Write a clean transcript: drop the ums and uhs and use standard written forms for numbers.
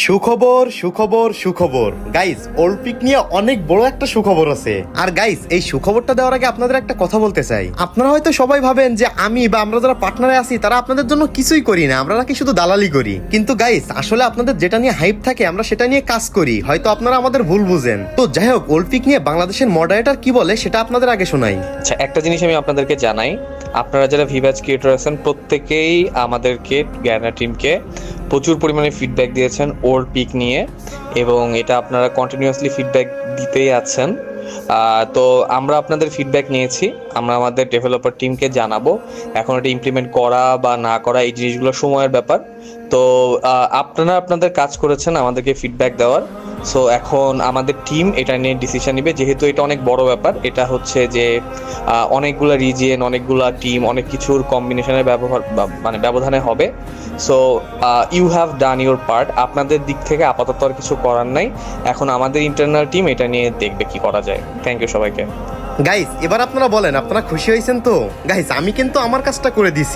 সুখবর সুখবর সুখবর গাইস, অলিম্পিক নিয়ে অনেক বড় একটা সুখবর আছে। আর গাইস, এই সুখবরটা দেওয়ার আগে আপনাদের একটা কথা বলতে চাই। আপনারা হয়তো সবাই ভাবেন যে আমি বা আমরা যারা পার্টনারে আছি তারা আপনাদের জন্য কিছুই করি না, আমরা নাকি শুধু দালালি করি। কিন্তু গাইস, আসলে আপনাদের যেটা নিয়ে হাইপ থাকে আমরা সেটা নিয়ে কাজ করি, হয়তো আপনারা আমাদের ভুল বুঝেন। তো যাই হোক, অলিম্পিক নিয়ে বাংলাদেশের মডারেটর কি বলে সেটা আপনাদের আগে শোনাই। আচ্ছা, একটা জিনিস আমি আপনাদেরকে জানাই, আপনারা যারা ভিভাজ ক্রিয়েটর আছেন প্রত্যেকেই আমাদেরকে গ্যানা টিমকে প্রচুর পরিমাণে ফিডব্যাক দিয়েছেন ওল্ড পিক নিয়ে, এবং এটা আপনারা কন্টিনিউয়াসলি ফিডব্যাক দিতেই আছেন। তো আমরা আপনাদের ফিডব্যাক নিয়েছি, আমরা আমাদের ডেভেলপার টিমকে জানাবো। এখন এটা ইমপ্লিমেন্ট করা বা না করা এই জিনিসগুলো সময়ের ব্যাপার। তো আপনারা আপনাদের কাজ করেছেন আমাদেরকে ফিডব্যাক দেওয়ার। সো এখন আমাদের টিম এটা নিয়ে ডিসিশন নিবে, যেহেতু এটা অনেক বড় ব্যাপার। এটা হচ্ছে যে অনেকগুলা রিজিয়ন, অনেকগুলা টিম, অনেক কিছুর কম্বিনেশনের ব্যবধানে হবে। So you have done your part. আপনাদের দিক থেকে আপাতত আর কিছু করার নাই, এখন আমাদের ইন্টারনাল টিম এটা নিয়ে দেখবে কি করা যায়। থ্যাংক ইউ সবাইকে। গাইস, এবার আপনারা বলেন আপনারা খুশি হয়েছেন তো? গাইস, আমি কিন্তু আমার কাজটা করে দিছি।